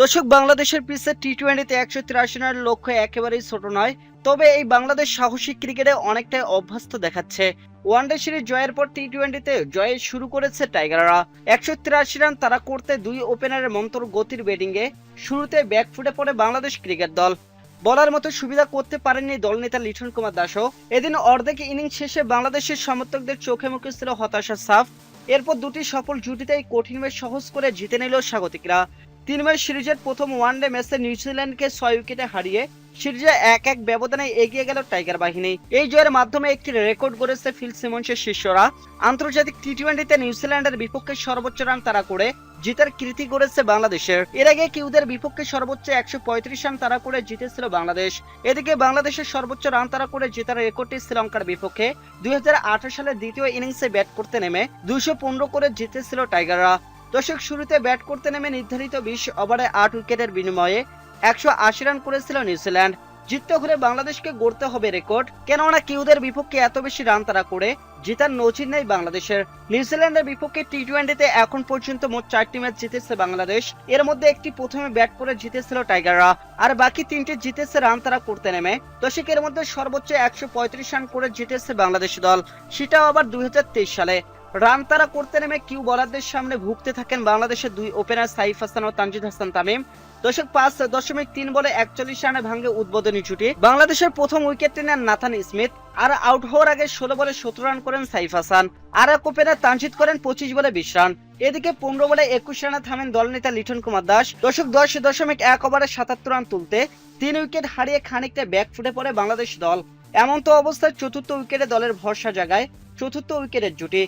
দর্শক, বাংলাদেশের পিচে টি-20তে ১৮৩ রানের লক্ষ্য একেবারেই ছোট নয়। তবে এই বাংলাদেশ সাহসী ক্রিকেটে অনেকটাই অভ্যস্ত দেখাচ্ছে। ওয়ানডে সিরিজ জয়ের পর টি-20তে জয়ে শুরু করেছে টাইগাররা। ১৮৩ রান তারা করতে দুই ওপেনারের মন্থর গতির ব্যাটিংয়ে শুরুতে ব্যাকফুটে পড়ে বাংলাদেশ ক্রিকেট দল। বলার মতো সুবিধা করতে পারেননি দলনেতা লিটন কুমার দাসও। এদিন অর্ধেক ইনিংস শেষে বাংলাদেশের সমর্থকদের চোখে মুখে ছিল হতাশার ছাপ। এরপর দুটি সফল জুটিতেই কঠিন ম্যাচ সহজ করে জিতে নিল স্বাগতিকরা। ৩ ম্যাচ সিরিজের প্রথম ওয়ানডে ম্যাচে নিউজিল্যান্ডকে ৬ উইকেটে হারিয়ে সিরিজে ১-১ ব্যবধানে এগিয়ে গেল টাইগার বাহিনী। এই জয়ের মাধ্যমে একটি রেকর্ড গড়েছে ফিল সিমন্সের শিষ্যরা। আন্তর্জাতিক টি-20তে নিউজিল্যান্ডের বিপক্ষে সর্বোচ্চ রান তাড়া করে জিতার কীর্তি গড়েছে বাংলাদেশের। এর আগে কিউদের বিপক্ষে সর্বোচ্চ ১৩৫ রান তাড়া করে জিতেছিল বাংলাদেশ। এদিকে বাংলাদেশের সর্বোচ্চ রান তাড়া করে জেতার রেকর্ডটি শ্রীলঙ্কার বিপক্ষে ২০১৮ সালের দ্বিতীয় ইনিংসে ব্যাট করতে নেমে ২১৫ করে জিতেছিল টাইগাররা। দর্শক, শুরুতে ব্যাট করতে নেমে নির্ধারিত ২০ ওভারে ৮ উইকেটের বিনিময়ে ১৮০ রান করেছিল নিউজিল্যান্ড। জিততে হলে বাংলাদেশকে গড়তে হবে রেকর্ড, কেননা কিউদের বিপক্ষে এত বেশি রান তাড়া করে জেতার নজির নেই বাংলাদেশের। নিউজিল্যান্ডের বিপক্ষে টি-20তে এখন পর্যন্ত মোট ৪টি ম্যাচ জিতেছে বাংলাদেশ। এর মধ্যে একটি প্রথমে ব্যাট করে জিতেছিল টাইগাররা, আর বাকি ৩টি জিতেছে রান তাড়া করতে নেমে। দর্শকের মধ্যে সর্বোচ্চ ১৩৫ রান করে জিতেছে বাংলাদেশ দল, সেটাও আবার ২০২৩ সালে। রান তাড়া করতে নেমে কিউ বলারদের সামনে ভুগতে থাকেন বাংলাদেশের দুই ওপেনার সাইফ হাসান ও তানজিদ হাসান তামিম। দর্শক, ৫.৩ বলে ৪১ রানে ভাঙে উদ্বোধনী জুটি। বাংলাদেশের প্রথম উইকেটটি নেন নাথান স্মিথ, আর আউট হওয়ার আগে ১৬ বলে ১৭ রান করেন সাইফ হাসান। আর এক ওপেনার তানজিদ করেন ২৫ বলে ২০ রান। এদিকে ১৫ বলে ২১ রানে থামেন দলনেতা লিটন কুমার দাস। দর্শক, ১০.১ ওভারে ৭৭ রান তুলতে ৩ উইকেট হারিয়ে খানিকটা ব্যাকফুটে পড়ে বাংলাদেশ দল। এমন তো অবস্থায় চতুর্থ উইকেটে দলের ভরসা জাগায় চতুর্থ উইকেটের জুটি।